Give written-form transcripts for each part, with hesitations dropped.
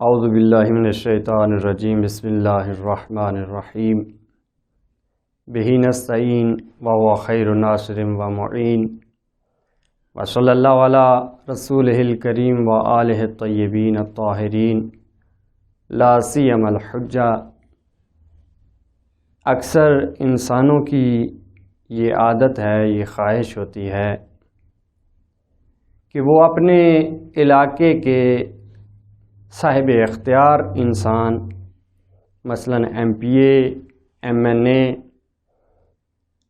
اعوذ باللہ من الشیطان الرجیم بسم اللہ الرحمن الرحیم بہ نستعین وهو خیر ناصر و معین وصلی اللہ علی رسولہ الکریم وآلہ الطیبین الطاہرین لا سیما الحجہ۔ اکثر انسانوں کی یہ عادت ہے، یہ خواہش ہوتی ہے کہ وہ اپنے علاقے کے صاحب اختیار انسان، مثلا ایم پی اے، ایم این اے،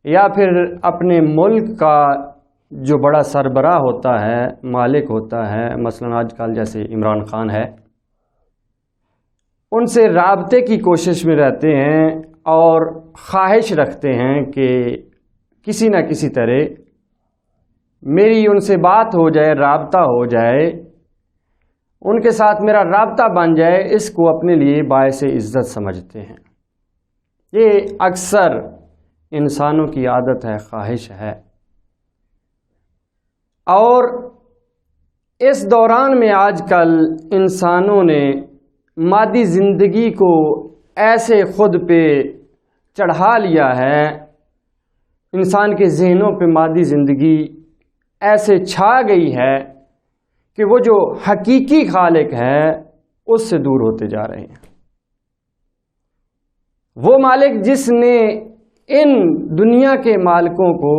یا پھر اپنے ملک کا جو بڑا سربراہ ہوتا ہے، مالک ہوتا ہے، مثلا آج کل جیسے عمران خان ہے، ان سے رابطے کی کوشش میں رہتے ہیں اور خواہش رکھتے ہیں کہ کسی نہ کسی طرح میری ان سے بات ہو جائے، رابطہ ہو جائے، ان کے ساتھ میرا رابطہ بن جائے، اس کو اپنے لیے باعث عزت سمجھتے ہیں۔ یہ اکثر انسانوں کی عادت ہے، خواہش ہے، اور اس دوران میں آج کل انسانوں نے مادی زندگی کو ایسے خود پہ چڑھا لیا ہے، انسان کے ذہنوں پہ مادی زندگی ایسے چھا گئی ہے کہ وہ جو حقیقی خالق ہے اس سے دور ہوتے جا رہے ہیں۔ وہ مالک جس نے ان دنیا کے مالکوں کو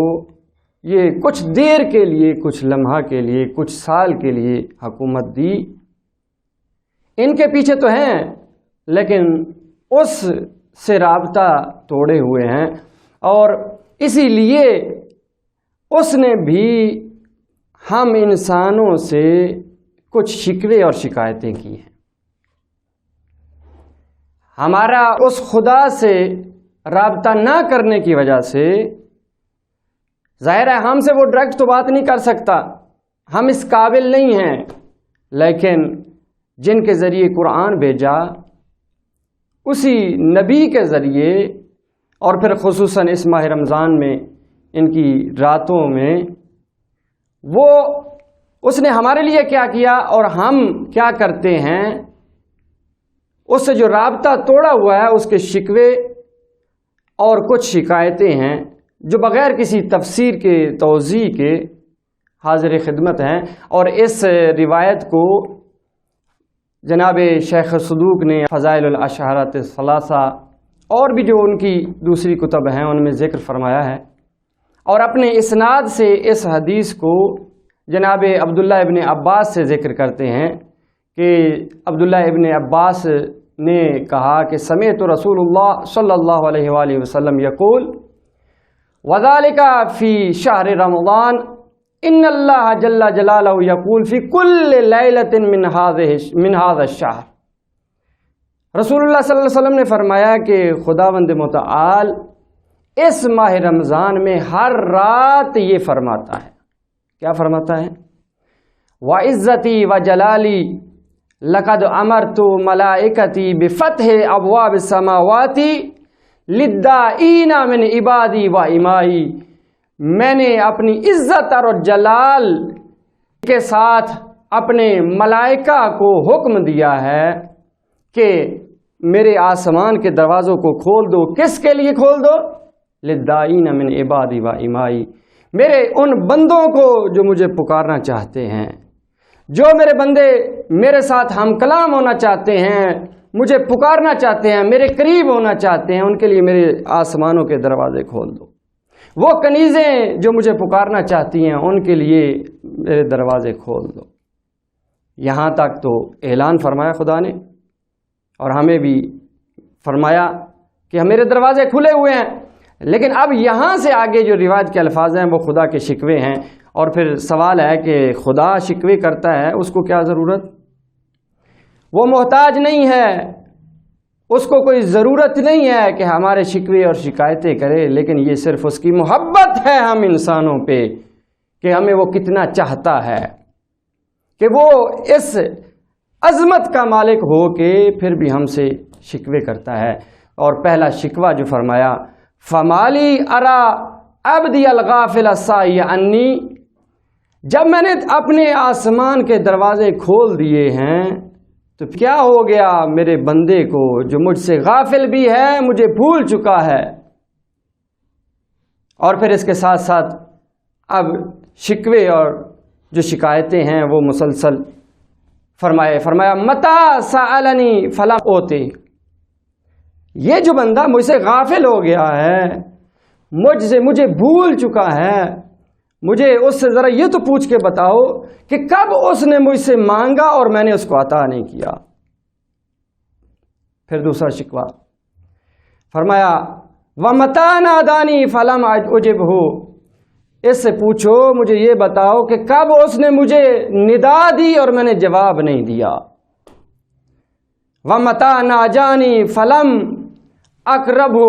یہ کچھ دیر کے لیے، کچھ لمحہ کے لیے، کچھ سال کے لیے حکومت دی، ان کے پیچھے تو ہیں لیکن اس سے رابطہ توڑے ہوئے ہیں، اور اسی لیے اس نے بھی ہم انسانوں سے کچھ شکوے اور شکایتیں کی ہیں۔ ہمارا اس خدا سے رابطہ نہ کرنے کی وجہ سے ظاہر ہے ہم سے وہ ڈائریکٹ تو بات نہیں کر سکتا، ہم اس قابل نہیں ہیں، لیکن جن کے ذریعے قرآن بھیجا اسی نبی کے ذریعے، اور پھر خصوصاً اس ماہ رمضان میں ان کی راتوں میں، وہ اس نے ہمارے لیے کیا کیا اور ہم کیا کرتے ہیں، اس سے جو رابطہ توڑا ہوا ہے اس کے شکوے اور کچھ شکایتیں ہیں جو بغیر کسی تفسیر کے، توضیح کے حاضر خدمت ہیں۔ اور اس روایت کو جناب شیخ صدوق نے فضائل الاشعارات الثلاثہ اور بھی جو ان کی دوسری کتب ہیں ان میں ذکر فرمایا ہے، اور اپنے اسناد سے اس حدیث کو جناب عبداللہ ابن عباس سے ذکر کرتے ہیں کہ عبداللہ ابن عباس نے کہا کہ سمعت رسول اللہ صلی اللہ علیہ وآلہ وسلم یقول وَذَلِكَ فِي شَهْرِ رَمَضَانَ إِنَّ اللَّهَ جَلَّ جَلَالَهُ يَقُولُ فِي كُلِّ لَيْلَةٍ مِّنْ هَذَا الشَّهْرِ۔ رسول اللہ صلی اللہ علیہ وسلم نے فرمایا کہ خداوند متعال اس ماہ رمضان میں ہر رات یہ فرماتا ہے، کیا فرماتا ہے؟ وَعِزَّتِي وَجَلَالِي لَقَدْ أَمَرْتُ مَلَائِكَتِي بِفَتْحِ أَبْوَابِ السَّمَاوَاتِ لِلدَّاعِينَ مِنْ عِبَادِي وَإِمَائِي، میں نے اپنی عزت اور جلال کے ساتھ اپنے ملائکہ کو حکم دیا ہے کہ میرے آسمان کے دروازوں کو کھول دو۔ کس کے لیے کھول دو؟ لِلدَّاعِينَ مِنْ عِبَادِي وَإِمَائِي، میرے ان بندوں کو جو مجھے پکارنا چاہتے ہیں، جو میرے بندے میرے ساتھ ہم کلام ہونا چاہتے ہیں، مجھے پکارنا چاہتے ہیں، میرے قریب ہونا چاہتے ہیں، ان کے لیے میرے آسمانوں کے دروازے کھول دو۔ وہ کنیزیں جو مجھے پکارنا چاہتی ہیں ان کے لیے میرے دروازے کھول دو۔ یہاں تک تو اعلان فرمایا خدا نے، اور ہمیں بھی فرمایا کہ میرے دروازے کھلے ہوئے ہیں، لیکن اب یہاں سے آگے جو روایت کے الفاظ ہیں وہ خدا کے شکوے ہیں، اور پھر سوال ہے کہ خدا شکوے کرتا ہے، اس کو کیا ضرورت؟ وہ محتاج نہیں ہے، اس کو کوئی ضرورت نہیں ہے کہ ہمارے شکوے اور شکایتیں کرے، لیکن یہ صرف اس کی محبت ہے ہم انسانوں پہ کہ ہمیں وہ کتنا چاہتا ہے، کہ وہ اس عظمت کا مالک ہو کے پھر بھی ہم سے شکوے کرتا ہے۔ اور پہلا شکوہ جو فرمایا فَمَالِي أَرَى عَبْدِيَ الْغَافِلَ السَّائِيَ عَنِّي، جب میں نے اپنے آسمان کے دروازے کھول دیے ہیں تو کیا ہو گیا میرے بندے کو جو مجھ سے غافل بھی ہے، مجھے بھول چکا ہے۔ اور پھر اس کے ساتھ ساتھ اب شکوے اور جو شکایتیں ہیں وہ مسلسل فرمایا متا سألنی فلا اوتی، یہ جو بندہ مجھ سے غافل ہو گیا ہے، مجھے بھول چکا ہے، مجھے اس سے ذرا یہ تو پوچھ کے بتاؤ کہ کب اس نے مجھ سے مانگا اور میں نے اس کو عطا نہیں کیا۔ پھر دوسرا شکوہ فرمایا وَمَتَى نَادَانِي فَلَمْ أُجِبْهُ، اس سے پوچھو مجھے یہ بتاؤ کہ کب اس نے مجھے ندا دی اور میں نے جواب نہیں دیا۔ وَمَتَى نَاجَانِي فَلَمْ أَقْرَبْهُ،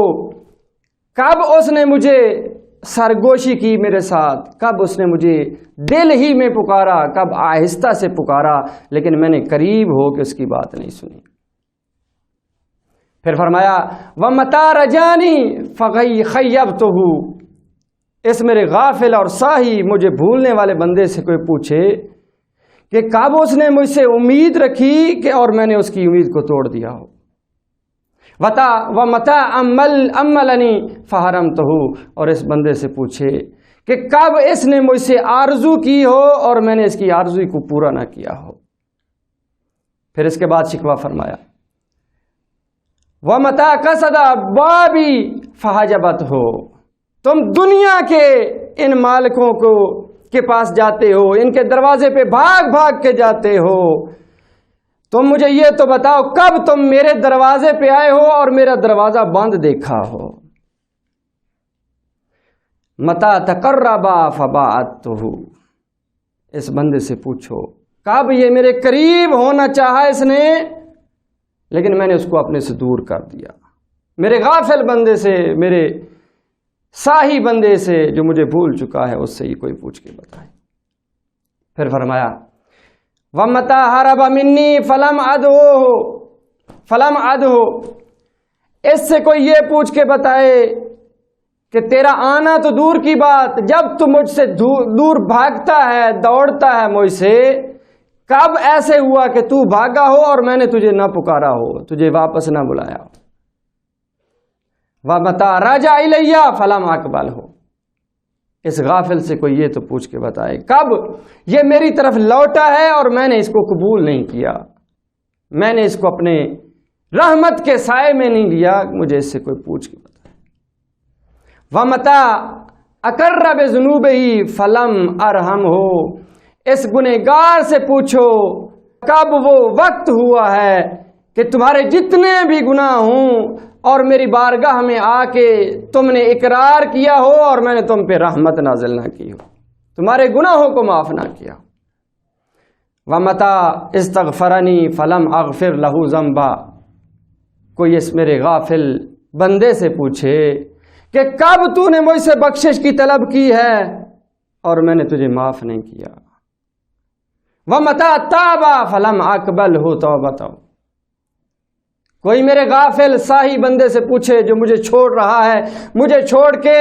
کب اس نے مجھے سرگوشی کی میرے ساتھ، کب اس نے مجھے دل ہی میں پکارا، کب آہستہ سے پکارا لیکن میں نے قریب ہو کے اس کی بات نہیں سنی۔ پھر فرمایا وَمَتَى رَجَانِي خَيَّبْتُهُ، اس میرے غافل اور ساہی مجھے بھولنے والے بندے سے کوئی پوچھے کہ کب اس نے مجھ سے امید رکھی کہ اور میں نے اس کی امید کو توڑ دیا ہو۔ وَمَتَى أَمَّلَنِي فَحَرَمْتُهُ، اور اس بندے سے پوچھے کہ کب اس نے مجھ سے آرزو کی ہو اور میں نے اس کی آرزو کو پورا نہ کیا ہو۔ پھر اس کے بعد شکوہ فرمایا وَمَتَى قَصَدَ بَابِي فَحَجَبَتْهُ، تم دنیا کے ان مالکوں کے پاس جاتے ہو، ان کے دروازے پہ بھاگ بھاگ کے جاتے ہو، تم مجھے یہ تو بتاؤ کب تم میرے دروازے پہ آئے ہو اور میرا دروازہ بند دیکھا ہو۔ مَتَى تَقَرَّبَ فَبَاعَدْتُهُ، اس بندے سے پوچھو کب یہ میرے قریب ہونا چاہا اس نے لیکن میں نے اس کو اپنے سے دور کر دیا۔ میرے غافل بندے سے، میرے ساہی بندے سے جو مجھے بھول چکا ہے، اس سے ہی کوئی پوچھ کے بتائے۔ پھر فرمایا وَمَتَى هَرَبَ مِنِّي فَلَمْ أَدْهُ، اس سے کوئی یہ پوچھ کے بتائے کہ تیرا آنا تو دور کی بات، جب تو مجھ سے دور بھاگتا ہے، دوڑتا ہے مجھ سے، کب ایسے ہوا کہ تو بھاگا ہو اور میں نے تجھے نہ پکارا ہو، تجھے واپس نہ بلایا ہو۔ وَمَتَى رَجَعَ إِلَيَّ فَلَمْ أَقْبَلْهُ، اس غافل سے کوئی یہ تو پوچھ کے بتائے کب یہ میری طرف لوٹا ہے اور میں نے اس کو قبول نہیں کیا، میں نے اس کو اپنے رحمت کے سائے میں نہیں لیا، مجھے اس سے کوئی پوچھ کے بتائے۔ وَمَتَى أَقَرَّ بِذُنُوبِهِ فَلَمْ أَرْحَمْهُ، اس گنہگار سے پوچھو کب وہ وقت ہوا ہے کہ تمہارے جتنے بھی گناہ ہوں اور میری بارگاہ میں آ کے تم نے اقرار کیا ہو اور میں نے تم پہ رحمت نازل نہ کی ہو، تمہارے گناہوں کو معاف نہ کیا۔ وَمَتَى اسْتَغْفَرَنِي فَلَمْ أَغْفِرْ لَهُ ذَنْبًا، کوئی اس میرے غافل بندے سے پوچھے کہ کب تو نے مجھ سے بخشش کی طلب کی ہے اور میں نے تجھے معاف نہیں کیا۔ وَمَتَى تَابَ فَلَمْ أَقْبَلْهُ تَوْبَتَهُ، کوئی میرے غافل ساہی بندے سے پوچھے جو مجھے چھوڑ رہا ہے، مجھے چھوڑ کے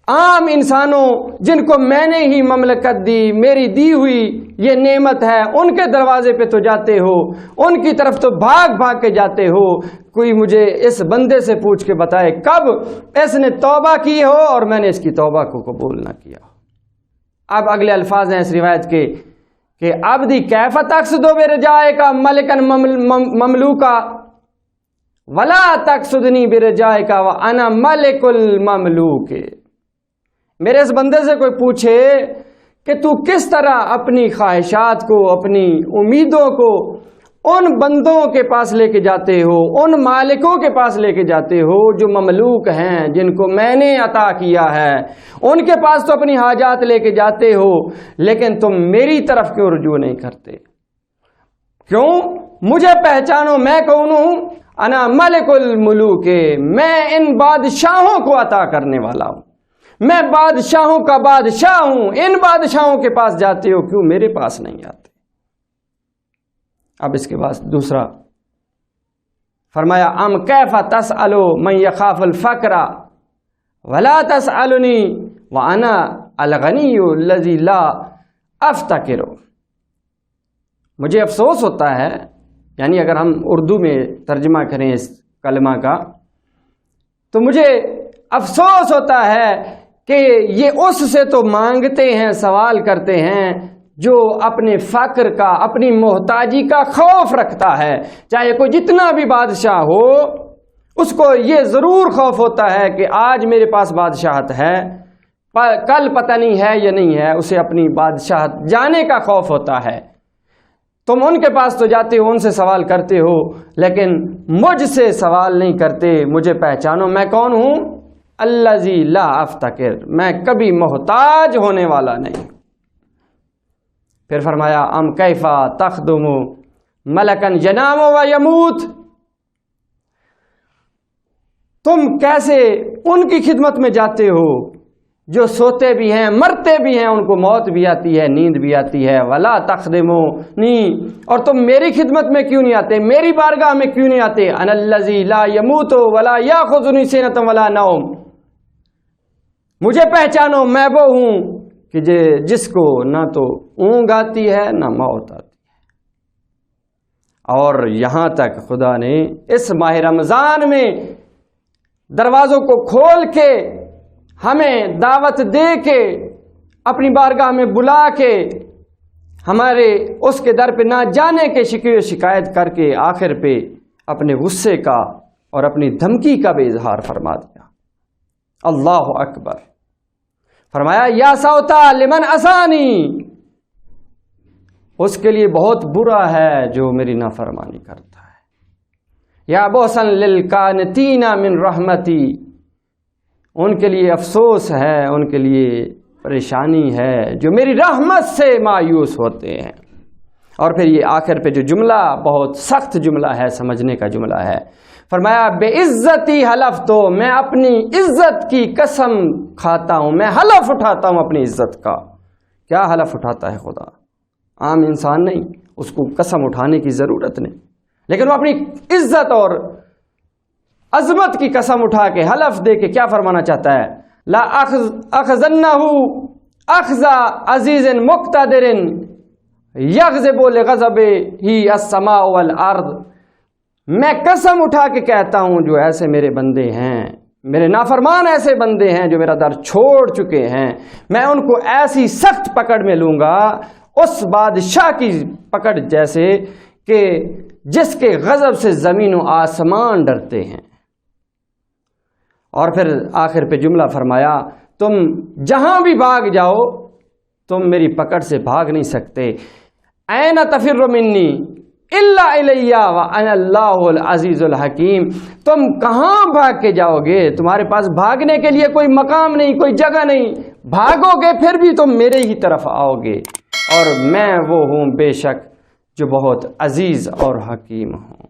عام انسانوں جن کو میں نے ہی مملکت دی، میری دی ہوئی یہ نعمت ہے، ان کے دروازے پہ تو جاتے ہو، ان کی طرف تو بھاگ بھاگ کے جاتے ہو، کوئی مجھے اس بندے سے پوچھ کے بتائے کب اس نے توبہ کی ہو اور میں نے اس کی توبہ کو قبول نہ کیا۔ اب اگلے الفاظ ہیں اس روایت کے کہ عبدی کیف تقصد برجائک ملکا مملوکا ولا تقصدنی برجائک وانا ملک المملوک، میرے اس بندے سے کوئی پوچھے کہ تو کس طرح اپنی خواہشات کو، اپنی امیدوں کو ان بندوں کے پاس لے کے جاتے ہو، ان مالکوں کے پاس لے کے جاتے ہو جو مملوک ہیں، جن کو میں نے عطا کیا ہے، ان کے پاس تو اپنی حاجات لے کے جاتے ہو لیکن تم میری طرف کیوں رجوع نہیں کرتے؟ کیوں؟ مجھے پہچانو میں کون ہوں، انا ملک الملوک، میں ان بادشاہوں کو عطا کرنے والا ہوں، میں بادشاہوں کا بادشاہ ہوں، ان بادشاہوں کے پاس جاتے ہو کیوں میرے پاس نہیں آتے؟ اب اس کے بعد دوسرا فرمایا ام کیف تسأل من یخاف الفقر ولا تسألنی وانا الغنی الذی لا افتقر، مجھے افسوس ہوتا ہے یعنی اگر ہم اردو میں ترجمہ کریں اس کلمہ کا تو مجھے افسوس ہوتا ہے کہ یہ اس سے تو مانگتے ہیں، سوال کرتے ہیں جو اپنے فقر کا، اپنی محتاجی کا خوف رکھتا ہے. چاہے کوئی جتنا بھی بادشاہ ہو، اس کو یہ ضرور خوف ہوتا ہے کہ آج میرے پاس بادشاہت ہے، کل پتہ نہیں ہے یا نہیں ہے. اسے اپنی بادشاہت جانے کا خوف ہوتا ہے. تم ان کے پاس تو جاتے ہو، ان سے سوال کرتے ہو، لیکن مجھ سے سوال نہیں کرتے. مجھے پہچانو، میں کون ہوں؟ الذی لا افتقر، میں کبھی محتاج ہونے والا نہیں. پھر فرمایا ام کیفا تخدم ملکن ینام و یموت، تم کیسے ان کی خدمت میں جاتے ہو جو سوتے بھی ہیں، مرتے بھی ہیں، ان کو موت بھی آتی ہے، نیند بھی آتی ہے. ولا تخدمونی، اور تم میری خدمت میں کیوں نہیں آتے، میری بارگاہ میں کیوں نہیں آتے؟ انا الذی لا یموت ولا یاخذنی سنۃ ولا نوم، مجھے پہچانو، میں وہ ہوں کہ جس کو نہ تو اونگ آتی ہے نہ موت آتی ہے. اور یہاں تک خدا نے اس ماہ رمضان میں دروازوں کو کھول کے، ہمیں دعوت دے کے، اپنی بارگاہ میں بلا کے، ہمارے اس کے در پہ نہ جانے کے شکوے و شکایت کر کے آخر پہ اپنے غصے کا اور اپنی دھمکی کا بھی اظہار فرما دیا. اللہ اکبر. فرمایا یا سوتا لمن عصانی، اس کے لیے بہت برا ہے جو میری نافرمانی کرتا ہے. یا بوسن للقانتین من رحمتی، ان کے لیے افسوس ہے، ان کے لیے پریشانی ہے جو میری رحمت سے مایوس ہوتے ہیں. اور پھر یہ آخر پہ جو جملہ بہت سخت جملہ ہے، سمجھنے کا جملہ ہے. فرمایا بے عزتی حلف، تو میں اپنی عزت کی قسم کھاتا ہوں، میں حلف اٹھاتا ہوں اپنی عزت کا. کیا حلف اٹھاتا ہے خدا؟ عام انسان نہیں، اس کو قسم اٹھانے کی ضرورت نہیں، لیکن وہ اپنی عزت اور عظمت کی قسم اٹھا کے حلف دے کے کیا فرمانا چاہتا ہے؟ لا اخذنہ اخذ عزیز مقتدر یغضب لغضبہ السماء والارض. میں قسم اٹھا کے کہتا ہوں جو ایسے میرے بندے ہیں، میرے نافرمان ایسے بندے ہیں جو میرا در چھوڑ چکے ہیں، میں ان کو ایسی سخت پکڑ میں لوں گا، اس بادشاہ کی پکڑ جیسے کہ جس کے غضب سے زمین و آسمان ڈرتے ہیں. اور پھر آخر پہ جملہ فرمایا تم جہاں بھی بھاگ جاؤ تم میری پکڑ سے بھاگ نہیں سکتے. این تفر منی الا الی وانا اللہ العزیز الحکیم، تم کہاں بھاگ کے جاؤ گے؟ تمہارے پاس بھاگنے کے لیے کوئی مقام نہیں، کوئی جگہ نہیں. بھاگو گے پھر بھی تم میرے ہی طرف آؤ گے، اور میں وہ ہوں بے شک جو بہت عزیز اور حکیم ہوں.